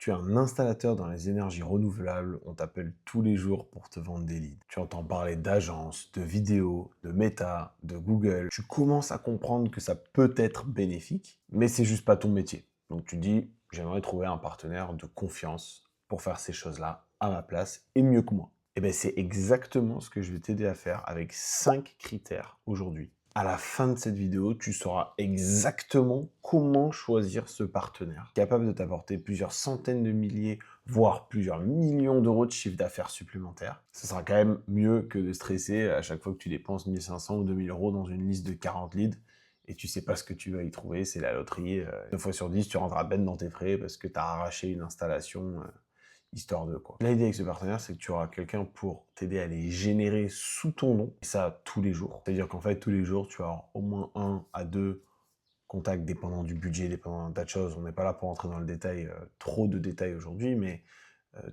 Tu es un installateur dans les énergies renouvelables, on t'appelle tous les jours pour te vendre des leads. Tu entends parler d'agences, de vidéos, de Meta, de Google. Tu commences à comprendre que ça peut être bénéfique, mais c'est juste pas ton métier. Donc tu dis, j'aimerais trouver un partenaire de confiance pour faire ces choses-là à ma place et mieux que moi. Et bien c'est exactement ce que je vais t'aider à faire avec 5 critères aujourd'hui. À la fin de cette vidéo, tu sauras exactement comment choisir ce partenaire capable de t'apporter plusieurs centaines de milliers, voire plusieurs millions d'euros de chiffre d'affaires supplémentaires. Ce sera quand même mieux que de stresser à chaque fois que tu dépenses 1500 ou 2000 euros dans une liste de 40 leads et tu sais pas ce que tu vas y trouver, c'est la loterie. 9 fois sur 10, tu rentres à peine dans tes frais parce que tu as arraché une installation histoire de quoi. L'idée avec ce partenaire, c'est que tu auras quelqu'un pour t'aider à les générer sous ton nom, et ça tous les jours. C'est-à-dire qu'en fait, tous les jours, tu as au moins 1 à 2 contacts dépendant du budget, dépendant d'un tas de choses. On n'est pas là pour entrer dans le détail, trop de détails aujourd'hui, mais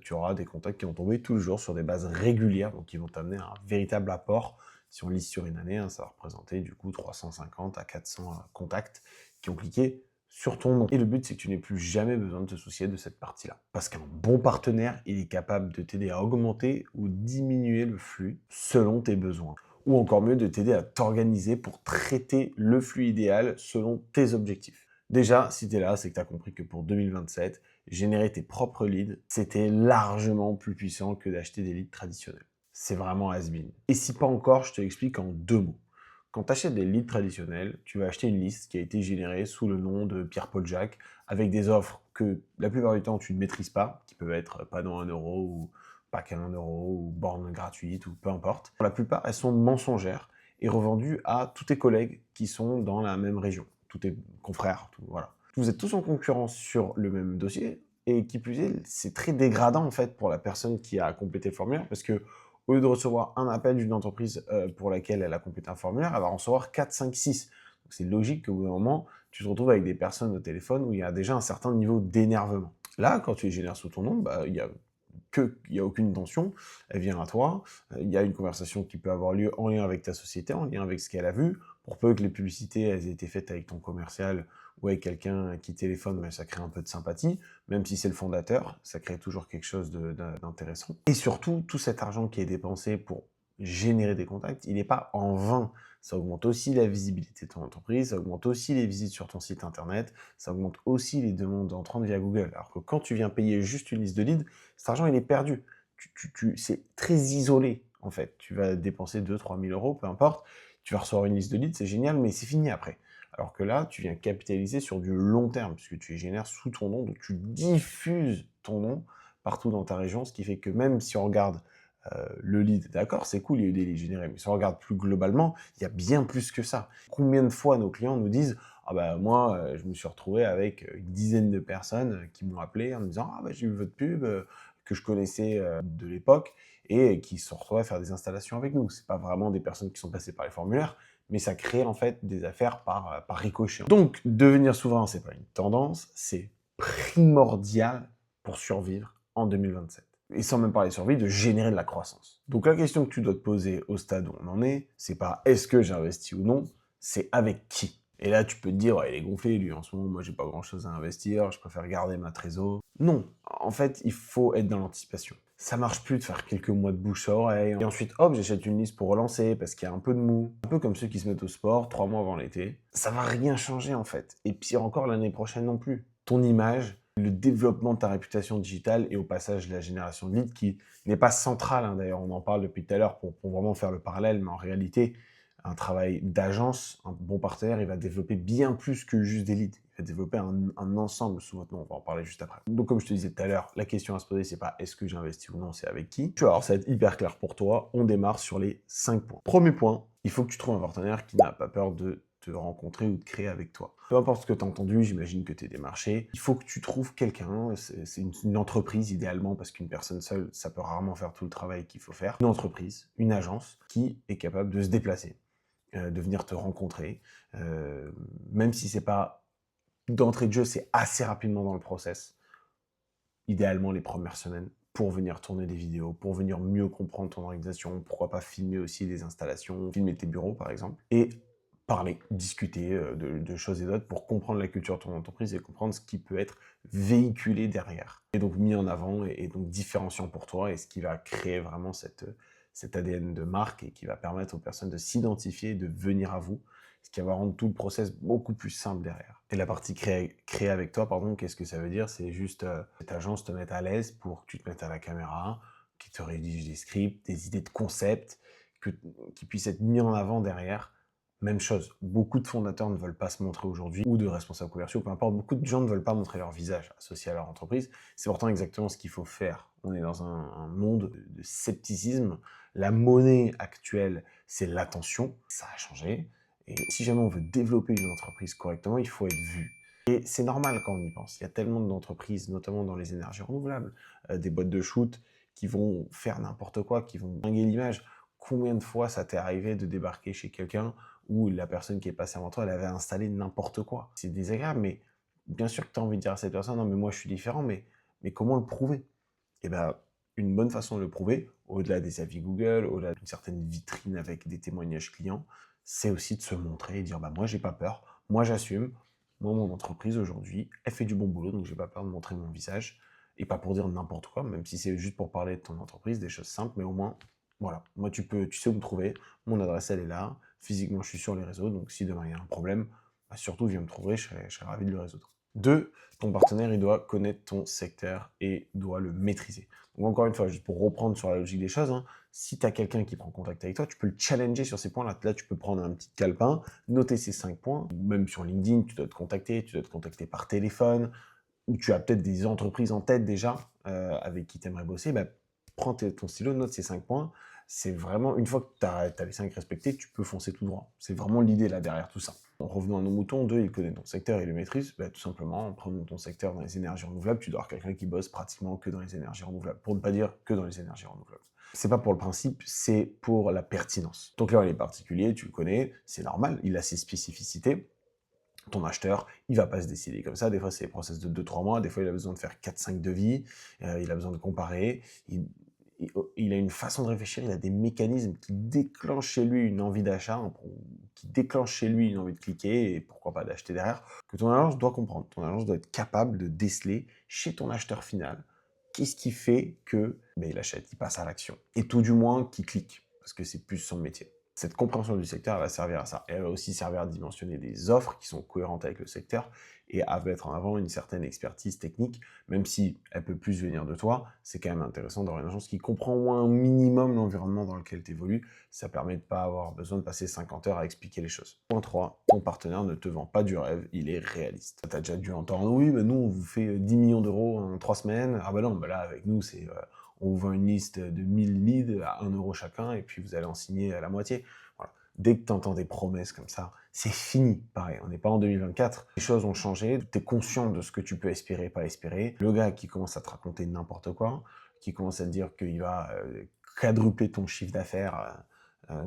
tu auras des contacts qui vont tomber tous les jours sur des bases régulières, donc qui vont t'amener un véritable apport. Si on lise sur une année, ça va représenter du coup 350 à 400 contacts qui ont cliqué sur ton nom. Et le but, c'est que tu n'aies plus jamais besoin de te soucier de cette partie-là. Parce qu'un bon partenaire, il est capable de t'aider à augmenter ou diminuer le flux selon tes besoins. Ou encore mieux, de t'aider à t'organiser pour traiter le flux idéal selon tes objectifs. Déjà, si tu es là, c'est que tu as compris que pour 2027, générer tes propres leads, c'était largement plus puissant que d'acheter des leads traditionnels. C'est vraiment has-been. Et si pas encore, je te l'explique en 2 mots. Quand tu achètes des leads traditionnels, tu vas acheter une liste qui a été générée sous le nom de Pierre-Paul Jacques, avec des offres que la plupart du temps tu ne maîtrises pas, qui peuvent être pas dans 1 euro, ou pas qu'à 1 euro, ou borne gratuite, ou peu importe. Pour la plupart, elles sont mensongères et revendues à tous tes collègues qui sont dans la même région, tous tes confrères, voilà. Vous êtes tous en concurrence sur le même dossier, et qui plus est, c'est très dégradant en fait pour la personne qui a complété le formulaire, parce que au lieu de recevoir un appel d'une entreprise pour laquelle elle a complété un formulaire, elle va en recevoir 4, 5, 6. Donc c'est logique qu'au bout d'un moment, tu te retrouves avec des personnes au téléphone où il y a déjà un certain niveau d'énervement. Là, quand tu les génères sous ton nom, il y a aucune tension, elle vient à toi, il y a une conversation qui peut avoir lieu en lien avec ta société, en lien avec ce qu'elle a vu, pour peu que les publicités elles aient été faites avec ton commercial ou avec quelqu'un qui téléphone, mais ça crée un peu de sympathie, même si c'est le fondateur, ça crée toujours quelque chose d'intéressant. Et surtout, tout cet argent qui est dépensé pour générer des contacts, il n'est pas en vain. Ça augmente aussi la visibilité de ton entreprise, ça augmente aussi les visites sur ton site internet, ça augmente aussi les demandes entrantes via Google. Alors que quand tu viens payer juste une liste de leads, cet argent, il est perdu. C'est très isolé, en fait. Tu vas dépenser 2 000 à 3 000 euros, peu importe. Tu vas recevoir une liste de leads, c'est génial, mais c'est fini après. Alors que là, tu viens capitaliser sur du long terme, puisque tu les génères sous ton nom, donc tu diffuses ton nom partout dans ta région, ce qui fait que même si on regarde le lead, d'accord, c'est cool, il y a eu des leads générés, mais si on regarde plus globalement, il y a bien plus que ça. Combien de fois nos clients nous disent « Ah bah moi, je me suis retrouvé avec une dizaine de personnes qui m'ont appelé en me disant « Ah bah j'ai vu votre pub, que je connaissais de l'époque, et qui se sont retrouvés à faire des installations avec nous. » C'est pas vraiment des personnes qui sont passées par les formulaires, mais ça crée en fait des affaires par ricochet. Donc, devenir souverain, c'est pas une tendance, c'est primordial pour survivre en 2027. Et sans même parler de survie, de générer de la croissance. Donc la question que tu dois te poser au stade où on en est, c'est pas est-ce que j'investis ou non, c'est avec qui. Et là, tu peux te dire, ouais, il est gonflé, lui, en ce moment, moi, j'ai pas grand-chose à investir, je préfère garder ma trésor. Non, en fait, il faut être dans l'anticipation. Ça marche plus de faire quelques mois de bouche à oreille, et ensuite, hop, j'achète une liste pour relancer, parce qu'il y a un peu de mou. Un peu comme ceux qui se mettent au sport 3 mois avant l'été. Ça va rien changer, en fait. Et pire encore, l'année prochaine non plus. Ton image, le développement de ta réputation digitale, et au passage, la génération de leads, qui n'est pas centrale, hein, d'ailleurs, on en parle depuis tout à l'heure pour vraiment faire le parallèle, mais en réalité, un travail d'agence, un bon partenaire, il va développer bien plus que juste des leads. Il va développer un ensemble sous votre nom, on va en parler juste après. Donc comme je te disais tout à l'heure, la question à se poser, c'est pas est-ce que j'investis ou non, c'est avec qui. Tu vas voir, ça va être hyper clair pour toi. On démarre sur les 5 points. Premier point, il faut que tu trouves un partenaire qui n'a pas peur de te rencontrer ou de créer avec toi. Peu importe ce que tu as entendu, j'imagine que tu es démarché, il faut que tu trouves quelqu'un, c'est une entreprise idéalement, parce qu'une personne seule, ça peut rarement faire tout le travail qu'il faut faire. Une entreprise, une agence qui est capable de se déplacer, de venir te rencontrer, même si c'est pas d'entrée de jeu, c'est assez rapidement dans le process, idéalement les premières semaines, pour venir tourner des vidéos, pour venir mieux comprendre ton organisation, pourquoi pas filmer aussi des installations, filmer tes bureaux par exemple. Et parler, discuter de choses et d'autres pour comprendre la culture de ton entreprise et comprendre ce qui peut être véhiculé derrière. Et donc mis en avant et donc différenciant pour toi et ce qui va créer vraiment cet ADN de marque et qui va permettre aux personnes de s'identifier et de venir à vous, ce qui va rendre tout le process beaucoup plus simple derrière. Et la partie créer avec toi, pardon, qu'est-ce que ça veut dire? C'est juste cette agence te mette à l'aise pour que tu te mettes à la caméra, qui te rédige des scripts, des idées de concepts, qui puissent être mis en avant derrière. Même chose, beaucoup de fondateurs ne veulent pas se montrer aujourd'hui, ou de responsables commerciaux, peu importe, beaucoup de gens ne veulent pas montrer leur visage associé à leur entreprise. C'est pourtant exactement ce qu'il faut faire. On est dans un monde de scepticisme. La monnaie actuelle, c'est l'attention. Ça a changé. Et si jamais on veut développer une entreprise correctement, il faut être vu. Et c'est normal quand on y pense. Il y a tellement d'entreprises, notamment dans les énergies renouvelables, des boîtes de shoot qui vont faire n'importe quoi, qui vont dinguer l'image. Combien de fois ça t'est arrivé de débarquer chez quelqu'un où la personne qui est passée avant toi, elle avait installé n'importe quoi? C'est désagréable, mais bien sûr que tu as envie de dire à cette personne, non mais moi je suis différent, mais comment le prouver? Eh bien, une bonne façon de le prouver, au-delà des avis Google, au-delà d'une certaine vitrine avec des témoignages clients, c'est aussi de se montrer et dire, bah moi j'ai pas peur, moi j'assume, moi mon entreprise aujourd'hui, elle fait du bon boulot, donc j'ai pas peur de montrer mon visage, et pas pour dire n'importe quoi, même si c'est juste pour parler de ton entreprise, des choses simples, mais au moins, voilà, moi tu sais où me trouver, mon adresse elle est là, physiquement je suis sur les réseaux, donc si demain il y a un problème, bah, surtout viens me trouver, je serai ravi de le résoudre. 2, ton partenaire, il doit connaître ton secteur et doit le maîtriser. Donc encore une fois, juste pour reprendre sur la logique des choses, hein, si tu as quelqu'un qui prend contact avec toi, tu peux le challenger sur ces points-là. Là, tu peux prendre un petit calepin, noter ces 5 points, même sur LinkedIn, tu dois te contacter par téléphone, ou tu as peut-être des entreprises en tête déjà avec qui tu aimerais bosser, bah, prends ton stylo, note ces 5 points. C'est vraiment, une fois que tu as les 5 respectés, tu peux foncer tout droit. C'est vraiment l'idée là derrière tout ça. En revenant à nos moutons, 2, il connaît ton secteur et le maîtrise. Bah, tout simplement, en prenant ton secteur dans les énergies renouvelables, tu dois avoir quelqu'un qui bosse pratiquement que dans les énergies renouvelables, pour ne pas dire que dans les énergies renouvelables. C'est pas pour le principe, c'est pour la pertinence. Donc là, il est particulier, tu le connais, c'est normal, il a ses spécificités. Ton acheteur, il va pas se décider comme ça. Des fois, c'est des process de 2-3 mois. Des fois, il a besoin de faire 4-5 devis. Il a besoin de comparer. Il a une façon de réfléchir. Il a des mécanismes qui déclenchent chez lui une envie d'achat, qui déclenchent chez lui une envie de cliquer et pourquoi pas d'acheter derrière, que ton agence doit comprendre. Ton agence doit être capable de déceler chez ton acheteur final qu'est-ce qui fait que il achète, il passe à l'action. Et tout du moins, qu'il clique, parce que c'est plus son métier. Cette compréhension du secteur, elle va servir à ça. Elle va aussi servir à dimensionner des offres qui sont cohérentes avec le secteur et à mettre en avant une certaine expertise technique, même si elle peut plus venir de toi, c'est quand même intéressant d'avoir une agence qui comprend au moins un minimum l'environnement dans lequel tu évolues. Ça permet de ne pas avoir besoin de passer 50 heures à expliquer les choses. Point 3, ton partenaire ne te vend pas du rêve, il est réaliste. Tu as déjà dû entendre, oui, mais nous, on vous fait 10 millions d'euros en 3 semaines. Ah bah non, bah là, avec nous, c'est... on vous vend une liste de 1000 leads à 1 euro chacun, et puis vous allez en signer à la moitié. Voilà. Dès que tu entends des promesses comme ça, c'est fini. Pareil, on n'est pas en 2024. Les choses ont changé. Tu es conscient de ce que tu peux espérer, pas espérer. Le gars qui commence à te raconter n'importe quoi, qui commence à te dire qu'il va quadrupler ton chiffre d'affaires,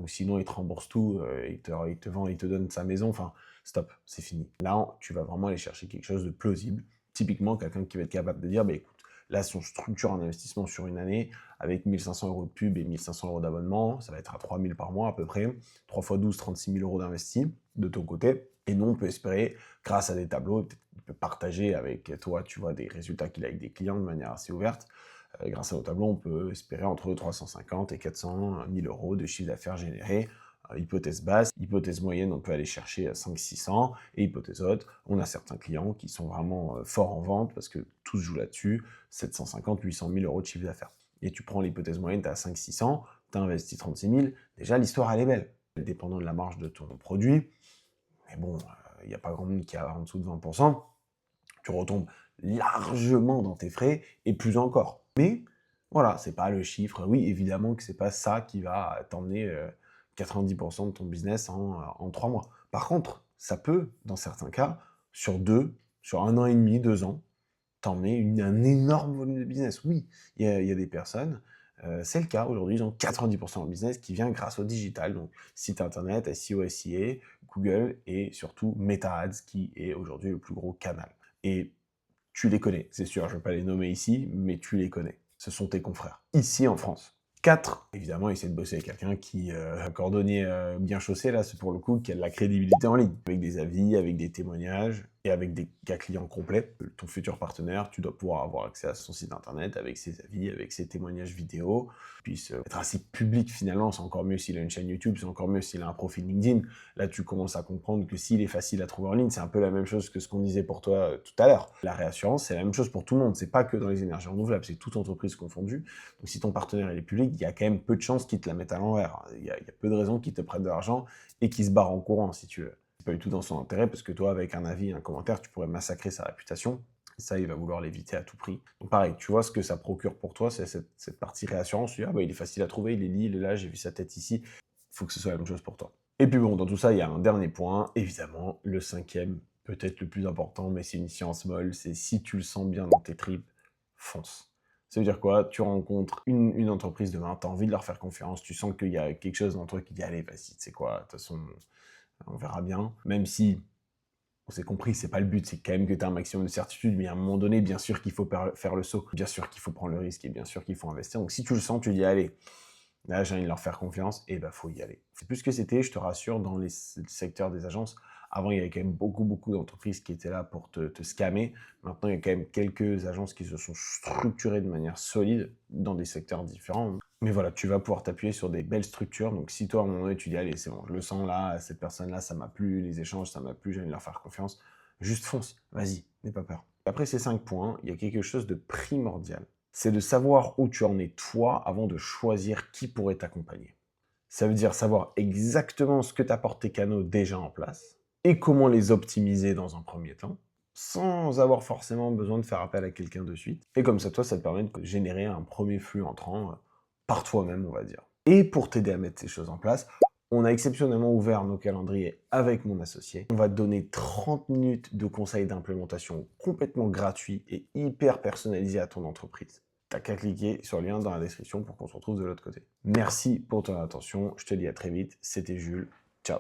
ou sinon il te rembourse tout, il te vend, il te donne sa maison, enfin, stop, c'est fini. Là, tu vas vraiment aller chercher quelque chose de plausible. Typiquement, quelqu'un qui va être capable de dire, bah, écoute, là, si on structure un investissement sur une année, avec 1500 euros de pub et 1500 euros d'abonnement, ça va être à 3000 par mois à peu près. 3 x 12, 36 000 euros d'investis de ton côté. Et nous, on peut espérer, grâce à des tableaux, il peut partager avec toi, tu vois, des résultats qu'il a avec des clients de manière assez ouverte. Grâce à nos tableaux, on peut espérer entre 350 et 400 000 euros de chiffre d'affaires généré. Hypothèse basse, hypothèse moyenne, on peut aller chercher à 500-600, et hypothèse haute, on a certains clients qui sont vraiment forts en vente, parce que tout se joue là-dessus, 750-800 000 euros de chiffre d'affaires. Et tu prends l'hypothèse moyenne, tu as 500-600, tu as investi 36 000, déjà l'histoire elle est belle, dépendant de la marge de ton produit, mais bon, il n'y a pas grand monde qui a en dessous de 20%, tu retombes largement dans tes frais, et plus encore. Mais voilà, c'est pas le chiffre, oui, évidemment que c'est pas ça qui va t'emmener 90% de ton business en 3 mois. Par contre, ça peut, dans certains cas, sur 1 an et demi, 2 ans, t'emmener un énorme volume de business. Oui, il y a des personnes, c'est le cas aujourd'hui, ils ont 90% de business qui vient grâce au digital, donc site internet, SEO, SIA, Google et surtout Meta Ads qui est aujourd'hui le plus gros canal. Et tu les connais, c'est sûr, je ne vais pas les nommer ici, mais tu les connais. Ce sont tes confrères. Ici en France. 4, évidemment, essayer de bosser avec quelqu'un qui, un cordonnier bien chaussé, là, c'est pour le coup, qui a de la crédibilité en ligne, avec des avis, avec des témoignages et avec des cas clients complets. Ton futur partenaire, tu dois pouvoir avoir accès à son site internet, avec ses avis, avec ses témoignages vidéo, puisse être assez public finalement, c'est encore mieux s'il a une chaîne YouTube, c'est encore mieux s'il a un profil LinkedIn. Là, tu commences à comprendre que s'il est facile à trouver en ligne, c'est un peu la même chose que ce qu'on disait pour toi tout à l'heure. La réassurance, c'est la même chose pour tout le monde, c'est pas que dans les énergies renouvelables, c'est toute entreprise confondue. Donc si ton partenaire il est public, il y a quand même peu de chances qu'il te la mette à l'envers. Il y a peu de raisons qu'il te prête de l'argent et qu'il se barre en courant, si tu veux. C'est pas du tout dans son intérêt, parce que toi, avec un avis, un commentaire, tu pourrais massacrer sa réputation. Ça, il va vouloir l'éviter à tout prix. Donc pareil, tu vois ce que ça procure pour toi, c'est cette partie réassurance. Tu dis, ah bah il est facile à trouver, il est là, j'ai vu sa tête ici. Il faut que ce soit la même chose pour toi. Et puis bon, dans tout ça, il y a un dernier point, évidemment, le cinquième, peut-être le plus important, mais c'est une science molle, c'est si tu le sens bien dans tes tripes, fonce. Ça veut dire quoi? Tu rencontres une entreprise demain, tu as envie de leur faire confiance, tu sens qu'il y a quelque chose dans toi qui dit, allez, vas-y, tu sais quoi, de toute façon, on verra bien. Même si, on s'est compris, c'est pas le but, c'est quand même que tu as un maximum de certitude, mais à un moment donné, bien sûr qu'il faut faire le saut, bien sûr qu'il faut prendre le risque, et bien sûr qu'il faut investir. Donc si tu le sens, tu dis, allez, là, j'ai envie de leur faire confiance, et bah, faut y aller. C'est plus ce que c'était, je te rassure, dans les secteurs des agences. Avant, il y avait quand même beaucoup d'entreprises qui étaient là pour te scammer. Maintenant, il y a quand même quelques agences qui se sont structurées de manière solide dans des secteurs différents. Mais voilà, tu vas pouvoir t'appuyer sur des belles structures. Donc, si toi, à un moment donné, tu dis, allez, c'est bon, je le sens là, cette personne-là, ça m'a plu, les échanges, ça m'a plu, j'ai envie de leur faire confiance, juste fonce, vas-y, n'aie pas peur. Après ces 5 points, il y a quelque chose de primordial. C'est de savoir où tu en es toi avant de choisir qui pourrait t'accompagner. Ça veut dire savoir exactement ce que t'apportent tes canaux déjà en place et comment les optimiser dans un premier temps, sans avoir forcément besoin de faire appel à quelqu'un de suite. Et comme ça, toi, ça te permet de générer un premier flux entrant par toi-même, on va dire. Et pour t'aider à mettre ces choses en place, on a exceptionnellement ouvert nos calendriers avec mon associé. On va te donner 30 minutes de conseils d'implémentation complètement gratuits et hyper personnalisés à ton entreprise. T'as qu'à cliquer sur le lien dans la description pour qu'on se retrouve de l'autre côté. Merci pour ton attention, je te dis à très vite, c'était Jules, ciao.